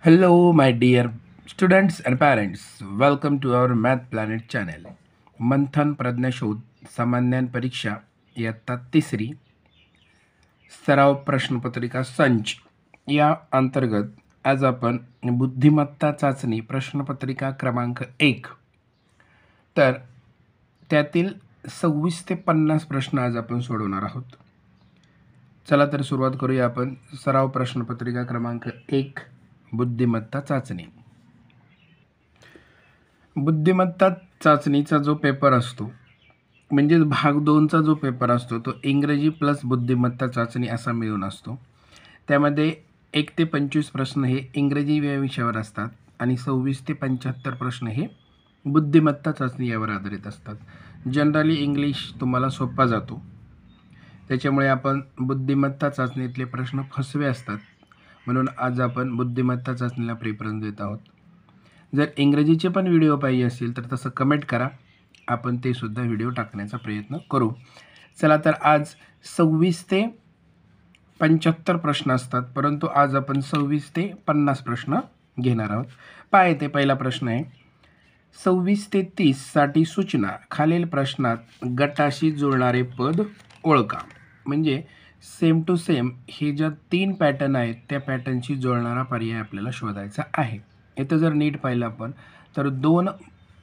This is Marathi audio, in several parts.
Hello, my dear students and parents. Welcome to our Math Planet channel. मंथन प्रज्ञाशोध सामान्य परीक्षा इयत्ता तिसरी सराव प्रश्नपत्रिका संच या अंतर्गत आज आपण बुद्धिमत्ता चाचणी प्रश्नपत्रिका क्रमांक 1 तर त्यातील 26 ते 50 प्रश्न आज आपण सोडवणार आहोत. चला तर सुरुवात करूया आपण सराव प्रश्नपत्रिका क्रमांक 1 बुद्धिमत्ता चाचणी. बुद्धिमत्ता चाचणीचा जो पेपर असतो म्हणजे भाग 2चा जो पेपर असतो तो इंग्रजी प्लस बुद्धिमत्ता चाचणी असा मिळून असतो. त्यामध्ये 1 ते 25 प्रश्न हे इंग्रजी या विषयावर असतात आणि 26 ते 75 प्रश्न हे बुद्धिमत्ता चाचणी यावर आधारित असतात. जनरली इंग्लिश तुम्हाला सोपा जातो, त्याच्यामुळे आपण बुद्धिमत्ता चाचणीतले प्रश्न फसवे असतात म्हणून आज आपण बुद्धिमत्ता चाचणीला प्रेफरन्स देत आहोत. जर इंग्रजीचे पण व्हिडिओ पाहिजे असतील तर तसं कमेंट करा, आपण ते सुद्धा व्हिडिओ टाकण्याचा प्रयत्न करू. चला तर आज 26 ते 75 प्रश्न असतात, परंतु आज आपण 26 ते 50 प्रश्न घेणार आहोत. पहा इथे पहिला प्रश्न आहे, 26 ते 30 साठी सूचना. खालील प्रश्नात गटाशी जुळणारे पद ओळखा. म्हणजे सेम टू सेम हे ज्या 3 पॅटर्न आहेत त्या पॅटर्नशी जुळणारा पर्याय आपल्याला शोधायचा आहे. इथं जर नीट पाहिलं आपण तर 2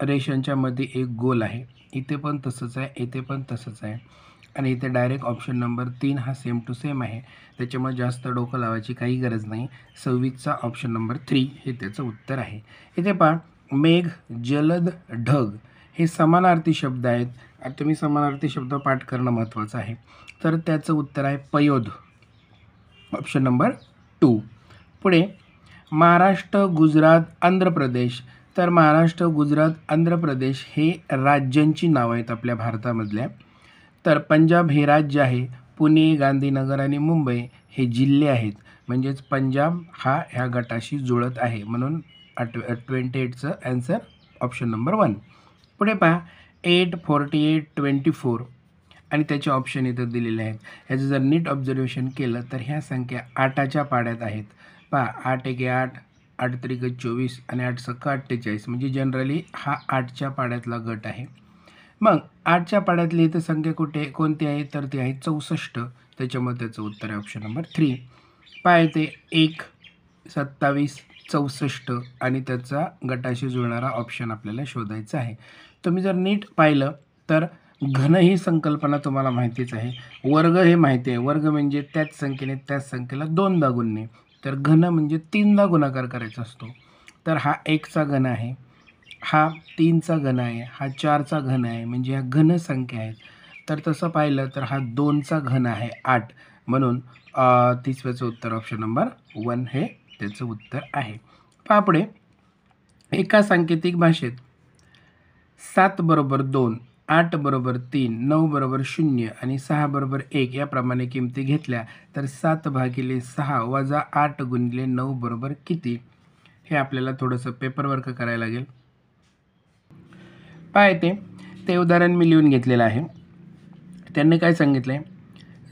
रेषांच्या मध्ये एक गोल आहे, इथे पण तसंच आहे, इथे पण तसंच आहे आणि इथे डायरेक्ट ऑप्शन नंबर 3 हा सेम टू सेम आहे, त्याच्यामुळे जास्त डोकं लावायची काही गरज नाही. 26चा ऑप्शन नंबर 3 हे त्याचं उत्तर आहे. इथे पहा, मेघ, जलद, ढग हे समानार्थी शब्द आहेत. आता तुम्ही समानार्थी शब्द पाठ करणं महत्त्वाचं आहे, तर त्याचं उत्तर आहे पयोध, ऑप्शन नंबर 2. पुढे महाराष्ट्र, गुजरात, आंध्र प्रदेश. तर महाराष्ट्र, गुजरात, आंध्र प्रदेश हे राज्यांची नावं आहेत आपल्या भारतामधल्या. तर पंजाब हे राज्य आहे, पुणे, गांधीनगर आणि मुंबई हे जिल्हे आहेत. म्हणजेच पंजाब हा ह्या गटाशी जुळत आहे, म्हणून 28चं ॲन्सर ऑप्शन नंबर 1. पुढे पहा, 8, 48, 24 आणि त्याचे ऑप्शन इथं दिलेले आहेत. ह्याचं जर नीट ऑब्झर्वेशन केलं तर ह्या संख्या 8च्या पाड्यात आहेत. पहा, 8 1 8, 8 3 24 आणि 8 6 48, म्हणजे जनरली हा 8च्या पाड्यातला गट आहे. मग 8च्या पाड्यातली इथं संख्या कोणती आहे तर ती आहे 64, त्याच्यामुळे त्याचं उत्तर आहे ऑप्शन नंबर 3. पहा इथे 1, 27, 64 आणि त्याचा गटाशी जुळणारा ऑप्शन आपल्याला शोधायचा आहे. तुम्ही जर नीट पाहिलं तर घन ही संकल्पना तुम्हाला माहितीच आहे, वर्ग हे माहिती आहे. वर्ग म्हणजे त्याच संख्येने त्याच संख्येला 2दा गुणणे, तर घन म्हणजे 3दा गुणाकार करायचा असतो. तर हा 1चा घन आहे, हा 3चा घन आहे, हा 4चा घन आहे, म्हणजे ह्या घन संख्या आहेत. तर तसं पाहिलं तर हा 2चा घन आहे 8, म्हणून 30वेचं उत्तर ऑप्शन नंबर 1 हे त्याचं उत्तर आहे. पहा पुढे, एका सांकेतिक भाषेत 7 बरोबर 2, 8 बरोबर 3, 9 बरोबर 0 आणि 6 बरोबर 1 याप्रमाणे किमती घेतल्या तर 7 भागिले 6 वजा 8 गुणिले 9 बरोबर किती, हे आपल्याला थोडंसं पेपरवर्क करायला लागेल. पहा येते ते उदाहरण मी लिहून घेतलेलं आहे. त्यांनी काय सांगितलं आहे,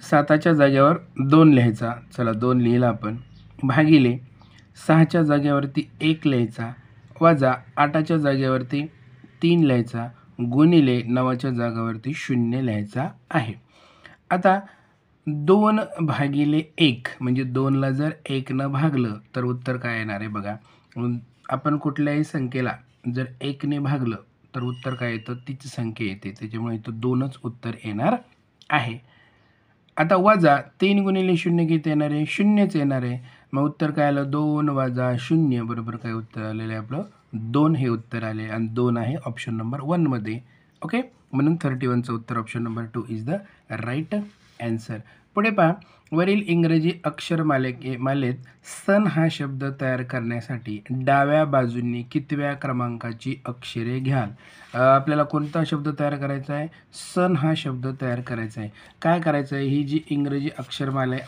7च्या जागेवर 2 लिहायचा, चला 2 लिहिला आपण, भागिले 6च्या जागेवरती 1 लिहायचा, वजा 8च्या जागेवरती 3 लिहायचा, गुणिले 9च्या जागेवरती 0 लिहायचा आहे. आता 2 भागिले 1 म्हणजे 2ला जर 1नं भागलं तर उत्तर काय येणार आहे बघा. आपण कुठल्याही संख्येला जर 1ने भागलं तर उत्तर काय येतं, तीच संख्या येते, त्याच्यामुळे इथं 2च उत्तर येणार आहे. आता वजा 3 गुणिले 0 किती येणार आहे, 0च येणार आहे. मग उत्तर काय आलं, 2 वजा 0 बरोबर काय उत्तर आलेलं आहे आपलं 2 हे उत्तर आले आणि 2 आहे ऑप्शन नंबर 1 मध्ये. ओके, म्हणून 31चं उत्तर option number 2 is the right answer. पुढे पहा, वरील इंग्रजी अक्षरमालेत सन हा शब्द तयार करण्यासाठी डाव्या बाजूंनी कितव्या क्रमांकाची अक्षरे घ्याल. आपल्याला कोणता शब्द तयार करायचा आहे, सन हा शब्द तयार करायचा आहे. काय करायचं आहे, ही जी इंग्रजी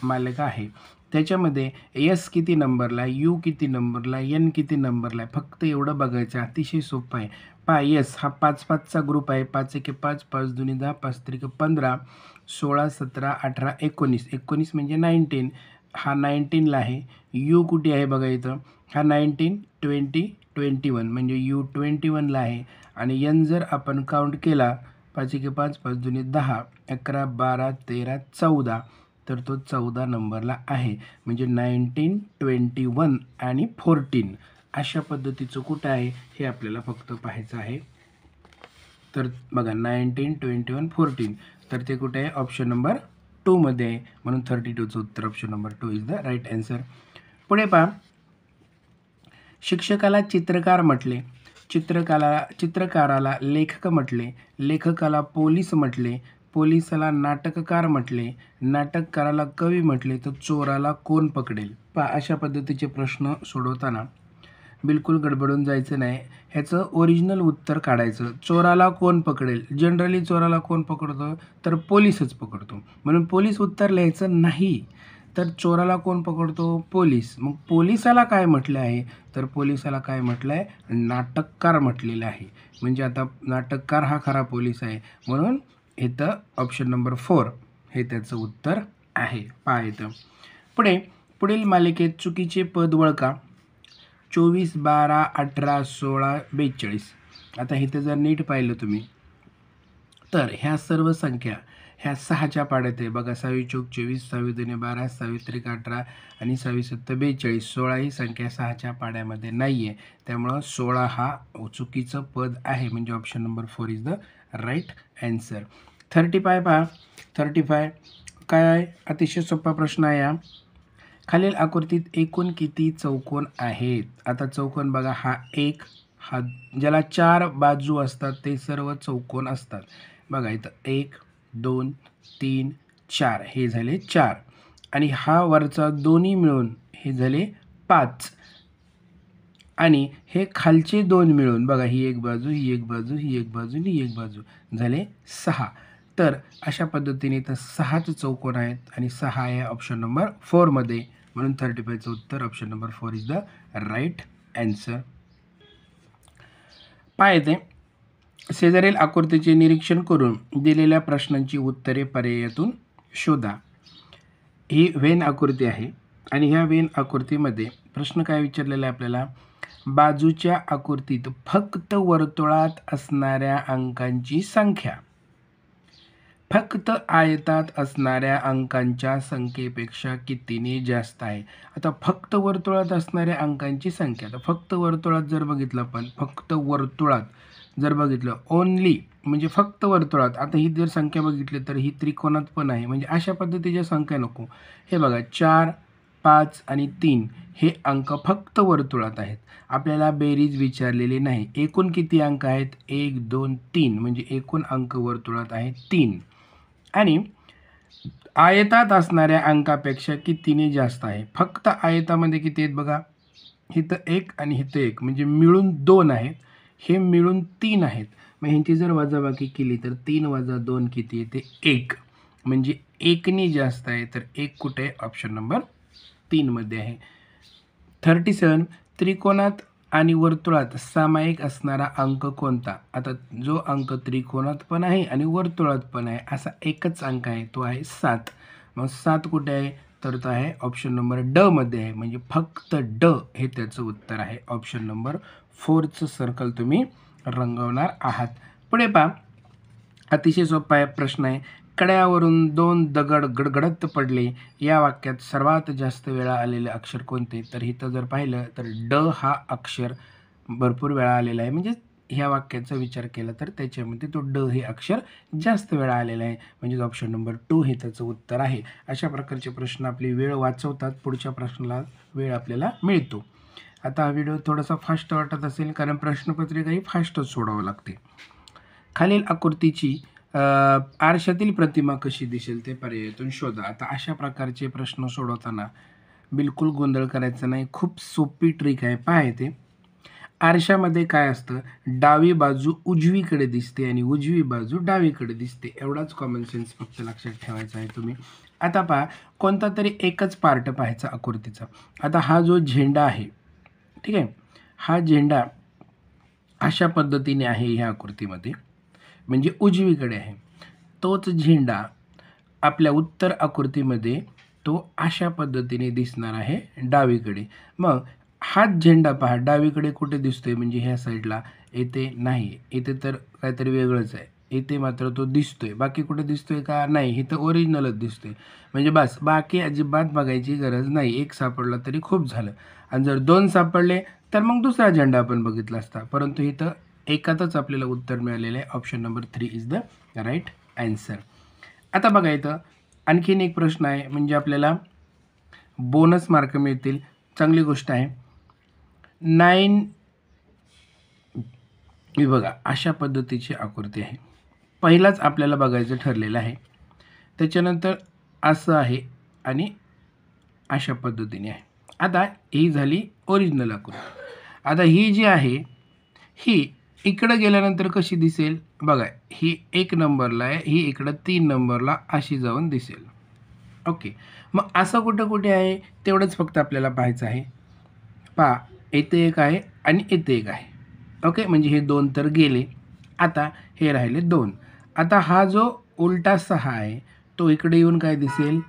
मालिका आहे त्याच्यामध्ये एस किती नंबरला आहे, यू किती नंबरला आहे, एन किती नंबरला आहे, फक्त एवढं बघायचं, अतिशय सोपं आहे. पहा, एस हा 5-5चा ग्रुप आहे, 5 1 5, 5 2 10, 5 3 15, 16 17 18 19, 19 म्हणजे 19, हा 19ला आहे. यू कुठे आहे बघा इथं, हा 19, 20, 21 म्हणजे यू 21ला आहे. आणि एन जर आपण काउंट केला 5 एके 5, 5 दुने 10, 11, 12, 13, 14, तर तो 14 नंबरला आहे. म्हणजे 19, 21 आणि 14 अशा पद्धतीचं कुठं आहे हे आपल्याला फक्त पाहायचं आहे. तर बघा 19, 21, 14 तर ते कुठे आहे, ऑप्शन नंबर 2 मध्ये आहे. म्हणून 32चं उत्तर option number 2 is the right answer. पुढे पहा, शिक्षकाला चित्रकार म्हटले, चित्रकाराला लेखक म्हटले, लेखकाला पोलीस म्हटले, पोलिसाला नाटककार म्हटले, नाटककाराला कवी म्हटले, तर चोराला कोण पकडेल. पहा अशा पद्धतीचे प्रश्न सोडवताना बिलकुल गडबडून जायचं नाही. ह्याचं ओरिजिनल उत्तर काढायचं. चोराला कोण पकडेल, जनरली चोराला कोण पकडतो, तर पोलीसच पकडतो. म्हणून पोलीस उत्तर लिहायचं नाही. तर चोराला कोण पकडतो, पोलीस. मग पोलिसाला काय म्हटलं आहे, तर पोलिसाला काय म्हटलं आहे, नाटककार म्हटलेलं आहे. म्हणजे आता नाटककार हा खरा पोलीस आहे. म्हणून इथं ऑप्शन नंबर 4 हे त्याचं उत्तर आहे. पहा इथं पुढील मालिकेत चुकीचे पद ओळखा. 24, 12, 18, 16, 42. आता इथं जर नीट पाहिलं तुम्ही तर ह्या सर्व संख्या ह्या 6च्या पाड्यात आहे बघा. 6 चौक 24, 6 दुने 12, 6 त्रिक 18 आणि 6 सत्तर 42. 16 ही संख्या 6च्या पाड्यामध्ये नाही आहे. त्यामुळं 16 हा चुकीचं पद आहे. म्हणजे option number 4 is the right answer. 35 पहा. 35 काय आहे, अतिशय सोपा प्रश्न आहे हा. खालील आकृतीत एकूण किती चौकोन आहेत. आता चौकोन बघा, हा एक, हा ज्याला 4 बाजू असतात ते सर्व चौकोन असतात. बघा इथं 1, 2, 3, 4 हे झाले 4 आणि हा वरचा दोन्ही मिळून हे झाले 5 आणि हे खालचे 2 मिळून बघा, ही एक बाजू, ही एक बाजू, ही एक बाजू, ही एक बाजू झाले 6. तर अशा पद्धतीने तर 6च चौकोन आहेत आणि 6 आहे ऑप्शन नंबर 4 मध्ये. म्हणून 35चं उत्तर option number 4 is the right answer. पाहते शेजारील आकृतीचे निरीक्षण करून दिलेल्या प्रश्नांची उत्तरे पर्यायातून शोधा. ही वेन आकृती आहे आणि ह्या वेन आकृतीमध्ये प्रश्न काय विचारलेला आहे आपल्याला, बाजूच्या आकृतीत फक्त वर्तुळात असणाऱ्या अंकांची संख्या फक्त आयतात असणाऱ्या अंकांच्या संख्येपेक्षा कितीने जास्त आहे. आता फक्त वर्तुळात असणाऱ्या अंकांची संख्या, तर फक्त वर्तुळात जर बघितलं आपण, फक्त वर्तुळात जर बघितलं ओनली म्हणजे फक्त वर्तुळात, आता ही जर संख्या बघितली तर ही त्रिकोणात पण आहे. म्हणजे अशा पद्धतीच्या संख्या नको. हे बघा 4, 5 आणि 3 हे अंक फक्त वर्तुळात आहेत. आपल्याला बेरीज विचारलेली नाही. एकूण किती अंक आहेत, 1, 2, 3 म्हणजे एकूण अंक वर्तुळात आहेत 3 आणि आयतात असणाऱ्या अंकापेक्षा कितीने जास्त आहे. फक्त आयतामध्ये किती आहेत बघा, इथं 1 आणि इथं 1 म्हणजे मिळून 2 आहेत, हे मिळून 3 आहेत. मग ह्यांची जर वजाबाकी केली तर 3 वजा 2 किती येते, 1 म्हणजे 1ने जास्त आहे. तर 1 कुठे आहे, ऑप्शन नंबर 3 मध्ये आहे. 37 त्रिकोणात आणि वर्तुळात सामायिक असणारा अंक कोणता. आता जो अंक त्रिकोणात पण आहे आणि वर्तुळात पण आहे असा एकच अंक आहे, तो आहे 7. मग 7 कुठे आहे, तर तो आहे ऑप्शन नंबर ड मध्ये आहे. म्हणजे फक्त ड हे त्याचं उत्तर आहे. ऑप्शन नंबर 4चं सर्कल तुम्ही रंगवणार आहात. पुढे पहा, अतिशय सोपा प्रश्न आहे. कड्यावरून 2 दगड गडगडत पडले या वाक्यात सर्वात जास्त वेळा आलेले अक्षर कोणते. तर इथं जर पाहिलं तर ड हा अक्षर भरपूर वेळा आलेला आहे. म्हणजे ह्या वाक्याचा विचार केला तर त्याच्यामध्ये तो ड हे अक्षर जास्त वेळा आलेलं आहे. म्हणजे ऑप्शन नंबर 2 हे त्याचं उत्तर आहे. अशा प्रकारचे प्रश्न आपली वेळ वाचवतात. पुढच्या प्रश्नाला वेळ आपल्याला मिळतो. आता हा व्हिडिओ थोडासा फास्ट वाटत असेल कारण प्रश्नपत्रिकाही फास्टच सोडावं लागते. खालील आकृतीची आरशातील प्रतिमा कशी दिसेल ते पर्यायातून शोधा. आता अशा प्रकारचे प्रश्न सोडवताना बिलकुल गोंधळ करायचा नाही. खूप सोपी ट्रिक आहे. पहा इथे आरशामध्ये काय असतं, डावी बाजू उजवीकडे दिसते आणि उजवी बाजू डावीकडे दिसते. एवढाच कॉमन सेन्स फक्त लक्षात ठेवायचा आहे तुम्ही. आता पहा, कोणता तरी एकच पार्ट पाहायचा आकृतीचा. आता हा जो झेंडा आहे, ठीक आहे, हा झेंडा अशा पद्धतीने आहे ह्या आकृतीमध्ये, म्हणजे उजवीकडे आहे. तोच झेंडा आपल्या उत्तर आकृतीमध्ये तो अशा पद्धतीने दिसणार आहे डावीकडे. मग हाच झेंडा पहा डावीकडे कुठे दिसतोय म्हणजे ह्या साईडला, इथे नाही, इथे तर काहीतरी वेगळंच आहे, इथे मात्र तो दिसतोय. बाकी कुठे दिसतोय का? नाही, इथं ओरिजिनलच दिसतोय. म्हणजे बस बाकी अजिबात बघायची गरज नाही. एक सापडला तरी खूप झालं. आणि जर 2 सापडले तर मग दुसरा झेंडा आपण बघितला असता. परंतु इथं एकातच आपल्याला उत्तर मिळालेलं आहे. Option number 3 is the right answer. आता बघा इथं आणखीन एक प्रश्न आहे, म्हणजे आपल्याला बोनस मार्क मिळतील. चांगली गोष्ट आहे. 9 ही बघा अशा पद्धतीची आकृती आहे. पहिलाच आपल्याला बघायचं ठरलेलं आहे. त्याच्यानंतर असं आहे आणि अशा पद्धतीने आहे. आता ही झाली ओरिजिनल आकृती. आता ही जी आहे ही इकडं गेल्यानंतर कशी दिसेल बघा, ही 1 नंबरला आहे, ही इकडं 3 नंबरला अशी जाऊन दिसेल. ओके. मग असं कुठे आहे तेवढंच फक्त आपल्याला पाहायचं आहे. पहा इथे एक आहे आणि इथे एक आहे. ओके, म्हणजे हे 2 तर गेले. आता हे राहिले 2. आता हा जो उलटा 6 आहे तो इकडे येऊन काय दिसेल?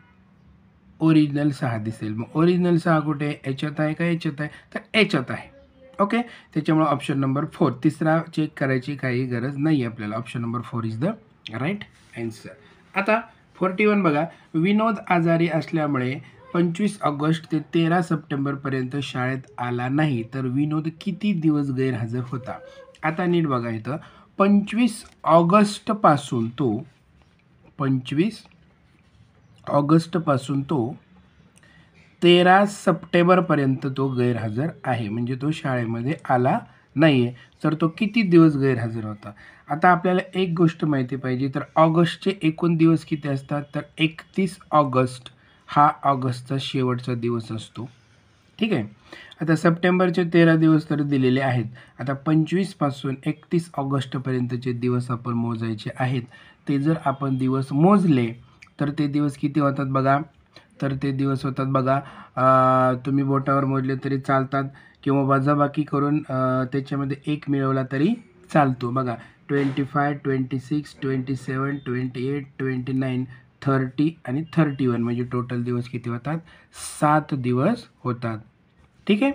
ओरिजिनल 6 दिसेल. मग ओरिजिनल 6 कुठे आहे? याच्यात आहे का याच्यात आहे? तर याच्यात आहे. ओके, त्याच्यामुळे ऑप्शन नंबर 4 तिसरा चेक करायची काही गरज नाही आपल्याला. Option number 4 is the right answer. आता 41 बघा, विनोद आजारी असल्यामुळे 25 ऑगस्ट ते 13 सप्टेंबरपर्यंत शाळेत आला नाही, तर विनोद किती दिवस गैरहजर होता? आता नीट बघा इथं 25 ऑगस्टपासून तो 25 ऑगस्टपासून तो 13 सप्टेंबरपर्यंत तो गैरहजर आहे, म्हणजे तो शाळेमध्ये आला नाही आहे. तर तो किती दिवस गैरहजर होता? आता आपल्याला एक गोष्ट माहिती पाहिजे, तर ऑगस्टचे एकूण दिवस किती असतात? तर 31 ऑगस्ट हा ऑगस्टचा शेवटचा दिवस असतो. ठीक आहे. आता सप्टेंबरचे 13 दिवस तर दिलेले आहेत. आता 25 पासून 31 ऑगस्टपर्यंतचे दिवस आपण मोजायचे आहेत. ते जर आपण दिवस मोजले तर ते दिवस किती होतात बघा? तर ते दिवस होतात बघा, तुम्ही बोटावर मोजले तरी चालतात किंवा वजाबाकी करून त्याच्यामध्ये 1 मिळवला तरी चालतो. बघा 25, 26, 27, 28, 29, 30 आणि 31 म्हणजे टोटल दिवस किती होतात? 7 दिवस होतात. ठीक आहे.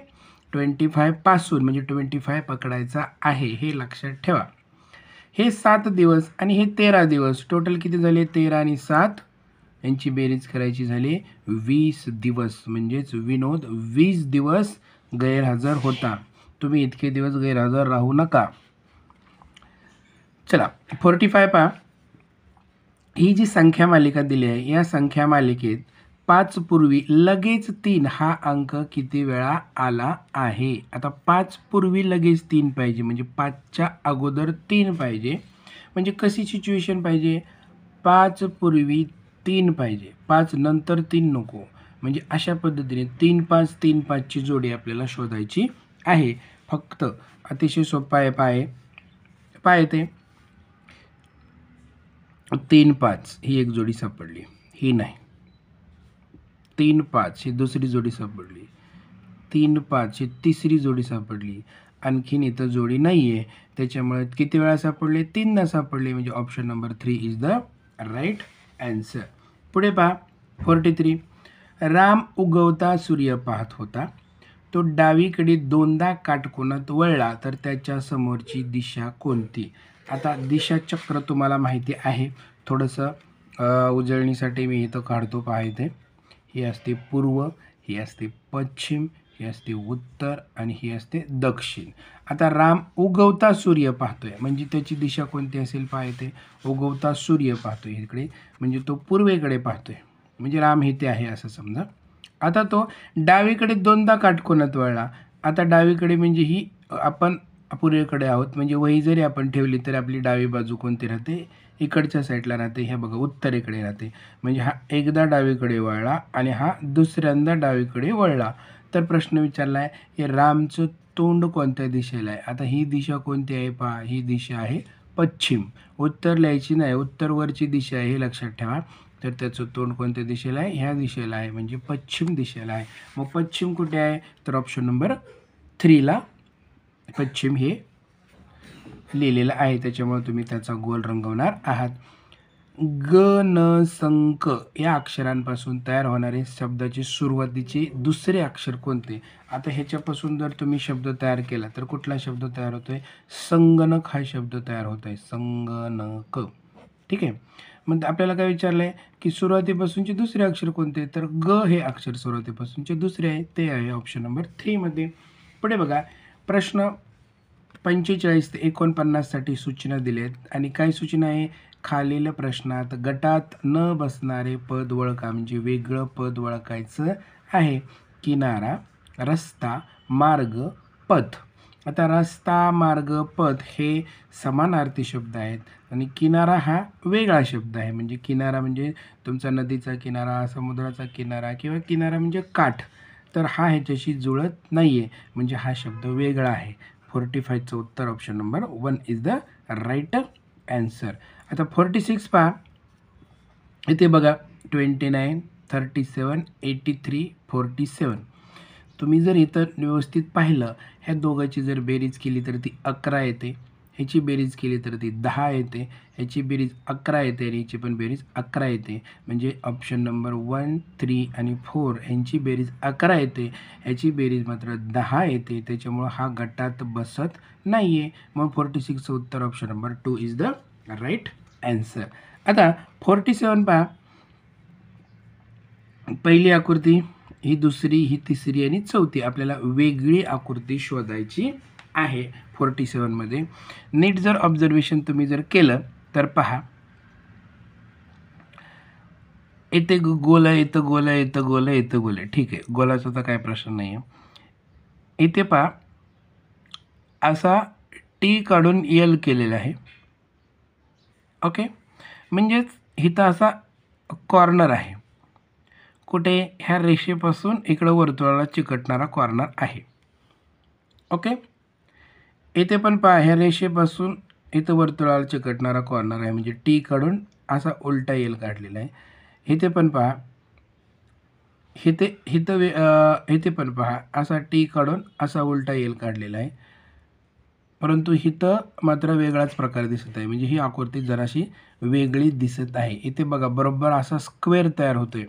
25 पासून म्हणजे 25 पकडायचा आहे, हे लक्षात ठेवा. हे 7 दिवस आणि हे 13 दिवस टोटल किती झाले? 13 आणि 7 यांची बेरीज करायची झाली 20 दिवस. म्हणजेच विनोद 20 दिवस गैरहजर होता. तुम्ही इतके दिवस गैरहजर राहू नका. चला 45 पहा. ही जी संख्या मालिका दिली आहे, या संख्या मालिकेत 5 पूर्वी लगेच 3 हा अंक किती वेळा आला आहे? आता 5 पूर्वी लगेच 3 पाहिजे, म्हणजे 5च्या अगोदर 3 पाहिजे. म्हणजे कशी सिच्युएशन पाहिजे? 5 पूर्वी 3 पाहिजे, 5 नंतर 3 नको. म्हणजे अशा पद्धतीने 3, 5, 3, 5ची जोडी आपल्याला शोधायची आहे. फक्त अतिशय सोपा आहे. पाय येते 3, 5 ही एक जोडी सापडली, ही नाही. 3, 5 ही दुसरी जोडी सापडली, 3, 5 ही तिसरी जोडी सापडली, आणखीन इथं जोडी नाही आहे. त्याच्यामुळे किती वेळा सापडले? 3दा सापडले. म्हणजे option number 3 is the right answer. पुढे पहा 43. राम उगवता सूर्य पाहत होता. तो डावीकडे 2दा काटकोनात वळला, तर त्याच्या समोरची दिशा कोणती? आता दिशाचक्र तुम्हाला माहिती आहे. थोडंसं उजळणीसाठी मी इथं काढतो. पहा इथे ही असते पूर्व, ही असते पश्चिम, ही असते उत्तर आणि ही असते दक्षिण. आता राम उगवता सूर्य पाहतोय, म्हणजे त्याची दिशा कोणती असेल? पहा इथे उगवता सूर्य पाहतोय इकडे, म्हणजे तो पूर्वेकडे पाहतोय, म्हणजे राम इथे आहे असं समजा. आता तो डावीकडे 2दा काटकोनात वळला. आता डावीकडे म्हणजे ही आपण पूर्वेकडे आहोत, म्हणजे वही जरी आपण ठेवली तरी आपली डावी बाजू कोणती राहते? इकडच्या साईडला राहते. हे बघा उत्तरेकडे राहते. म्हणजे हा एकदा डावीकडे वळला आणि हा दुसऱ्यांदा डावीकडे वळला. तर प्रश्न विचारला आहे की रामचं तोंड कोणत्या दिशेला आहे? आता ही दिशा कोणती आहे? पहा ही दिशा आहे पश्चिम. उत्तर लिहायची नाही, उत्तरवरची दिशा आहे हे लक्षात ठेवा. तर त्याचं तोंड कोणत्या दिशेला आहे? ह्या दिशेला आहे, म्हणजे पश्चिम दिशेला आहे. मग पश्चिम कुठे आहे? तर ऑप्शन नंबर 3ला पश्चिम हे लिहिलेलं आहे. त्याच्यामुळे तुम्ही त्याचा गोल रंगवणार आहात. ग न संक या अक्षरांपासून तयार होणारे शब्दाचे सुरुवातीचे दुसरे अक्षर कोणते? आता ह्याच्यापासून जर तुम्ही शब्द तयार केला तर कुठला शब्द तयार होतोय? संगणक हा शब्द तयार होत आहे. संगणक. ठीक आहे. मग आपल्याला काय विचारलं आहे की सुरुवातीपासूनचे दुसरे अक्षर कोणते? तर ग हे अक्षर सुरुवातीपासूनचे दुसरे आहे, ते आहे ऑप्शन नंबर 3 मध्ये. पुढे बघा, प्रश्न 45 ते 49 साठी सूचना दिल्या आहेत आणि काय सूचना आहे? खालील प्रश्नात गटात न बसणारे पद ओळखा, म्हणजे वेगळं पद ओळखायचं आहे. किनारा, रस्ता, मार्ग, पथ. आता रस्ता, मार्ग, पथ हे समानार्थी शब्द आहेत आणि किनारा हा वेगळा शब्द आहे. म्हणजे किनारा म्हणजे तुमचा नदीचा किनारा, समुद्राचा किनारा किंवा किनारा म्हणजे काठ. तर हा ह्याच्याशी जुळत नाही आहे, म्हणजे हा शब्द वेगळा आहे. 45चं उत्तर option number 1 is the right answer. आता 46 पहा. इथे बघा 29, 37, 83, 47. तुम्ही जर इथं व्यवस्थित पाहिलं, ह्या दोघांची जर बेरीज केली तर ती 11 येते. ह्याची बेरीज केली तर ती 10 येते. ह्याची बेरीज 11 येते आणि ह्याची पण बेरीज 11 येते. म्हणजे ऑप्शन नंबर 1, 3 आणि 4 ह्यांची बेरीज 11 येते. ह्याची बेरीज मात्र 10 येते. त्याच्यामुळं हा गटात बसत नाही आहे. मग 46चं उत्तर option number 2 is the right answer. आता 47 पहा. पहिली आकृती, ही दुसरी, ही तिसरी आणि चौथी. आपल्याला वेगळी आकृती शोधायची आहे 47 मध्ये. नीट जर ऑब्झर्वेशन तुम्ही जर केलं तर पहा, इथे गोल आहे, इथं गोल आहे, इथं गोल आहे, इथं गोल आहे. ठीक आहे, गोलाचा तर काय प्रश्न नाही आहे. इथे पहा, असा टी काढून एल केलेला आहे. ओके, म्हणजेच इथं असा कॉर्नर आहे. कुठे? ह्या रेषेपासून इकडं वर्तुळाला चिकटणारा कॉर्नर आहे. ओके, इथे पण पहा, ह्या रेषेपासून इथं वर्तुळाला चिकटणारा कॉर्नर आहे, म्हणजे टी काढून असा उलटा एल काढलेला आहे. इथे पण पहा, इथे पण पहा, असा टी काढून असा उलटा एल काढलेला आहे. परंतु इथं मात्र वेगळाच प्रकार दिसत आहे, म्हणजे ही आकृती जराशी वेगळी दिसत आहे. इथे बघा, बरोबर असा स्क्वेअर तयार होतोय,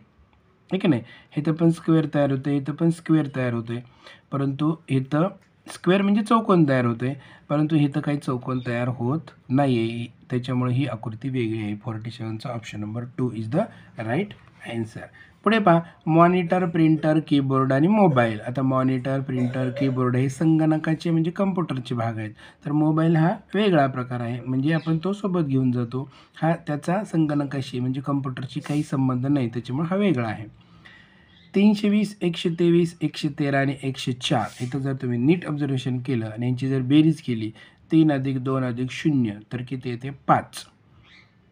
ठीक आहे नाही? इथं पण स्क्वेअर तयार होतोय, इथं पण स्क्वेअर तयार होतोय. परंतु इथं स्क्वेअर म्हणजे चौकोन तयार होतोय, परंतु इथं काही चौकोन तयार होत नाही आहे. त्याच्यामुळे ही आकृती वेगळी आहे. 47चा option number 2 is the right answer. पुढे पहा, मॉनिटर, प्रिंटर, कीबोर्ड आणि मोबाईल. आता मॉनिटर, प्रिंटर, कीबोर्ड हे संगणकाचे म्हणजे कम्प्युटरचे भाग आहेत. तर मोबाईल हा वेगळा प्रकार आहे, म्हणजे आपण तो सोबत घेऊन जातो. हा त्याचा संगणकाशी म्हणजे कम्प्युटरशी काही संबंध नाही, त्याच्यामुळे हा वेगळा आहे. 320, 123, 113 आणि 104 इथं जर तुम्ही नीट ऑब्झर्वेशन केलं आणि यांची जर बेरीज केली, 3 अधिक 2 अधिक 0 तर किती येते? 5.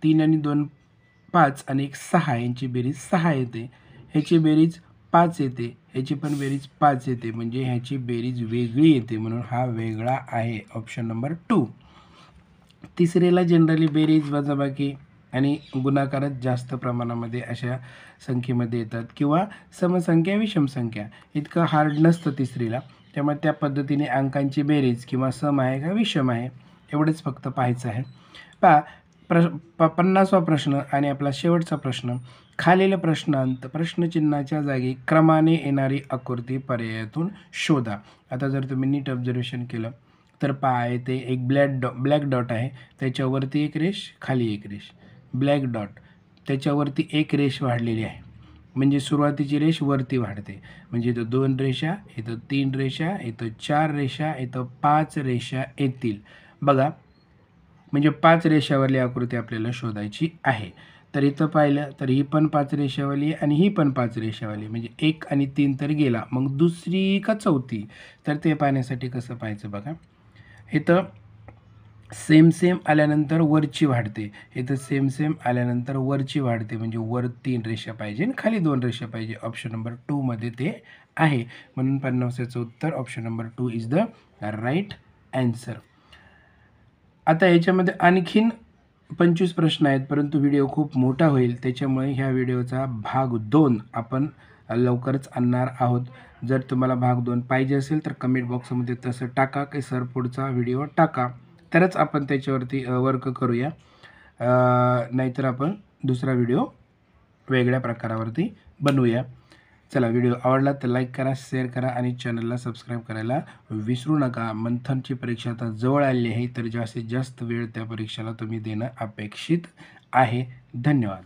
3 आणि 2 5 आणि 1 6, यांची बेरीज 6 येते. ह्याची बेरीज 5 येते, ह्याची पण बेरीज 5 येते, म्हणजे ह्याची बेरीज वेगळी येते, म्हणून हा वेगळा आहे. Option number 2. तिसरीला जनरली बेरीज, वजाबाकी आणि गुणाकारच जास्त प्रमाणामध्ये अशा संख्येमध्ये येतात, किंवा समसंख्या, विषमसंख्या इतकं हार्ड नसतं तिसरीला. त्यामुळे त्या पद्धतीने अंकांची बेरीज किंवा सम आहे का विषम आहे एवढंच फक्त पाहायचं आहे. पहा, 50वा प्रश्न आणि आपला शेवटचा प्रश्न. खालील प्रश्नांत प्रश्नचिन्हाच्या जागी क्रमाने येणारी आकृती पर्यायातून शोधा. आता जर तुम्ही नीट ऑब्झर्वेशन केलं तर पहा, येथे एक ब्लॅक डॉट आहे, त्याच्यावरती एक रेष, खाली एक रेष. ब्लॅक डॉट, त्याच्यावरती एक रेष वाढलेली आहे, म्हणजे सुरुवातीची रेष वरती वाढते. म्हणजे इथं 2 रेषा, इथं 3 रेषा, इथं 4 रेषा, इथं 5 रेषा येतील. बघा, म्हणजे 5 रेषावाली आकृती आपल्याला शोधायची आहे. तर इथं पाहिलं तर ही पण 5 रेषावाली आणि ही पण 5 रेषावाली, म्हणजे 1 आणि 3 तर गेला. मग दुसरी का चौथी? तर ते पाहण्यासाठी कसं पाहायचं बघा, इथं सेम आल्यानंतर वरची वाढते, इथं सेम आल्यानंतर वरची वाढते, म्हणजे वर 3 रेषा पाहिजे आणि खाली 2 रेषा पाहिजे. ऑप्शन नंबर 2 मध्ये ते आहे, म्हणून 50चं उत्तर option number 2 is the right answer. आता याच्यामध्ये आणखीन 25 प्रश्न आहेत, परंतु व्हिडिओ खूप मोठा होईल, त्याच्यामुळे ह्या व्हिडिओचा भाग 2 आपण लवकरच आणणार आहोत. जर तुम्हाला भाग 2 पाहिजे असेल तर कमेंट बॉक्समध्ये तसं टाका की सर पुढचा व्हिडिओ टाका, तरच आपण त्याच्यावरती वर्क करूया. नाहीतर आपण दुसरा व्हिडिओ वेगळ्या प्रकारावरती बनवूया. चला, व्हिडिओ आवडला तर लाईक करा, शेअर करा आणि चॅनलला सबस्क्राईब करायला विसरू नका. मंथनची परीक्षा आता जवळ आली आहे, तर जास्तीत जास्त वेळ त्या परीक्षेला तुम्ही देणं अपेक्षित आहे. धन्यवाद.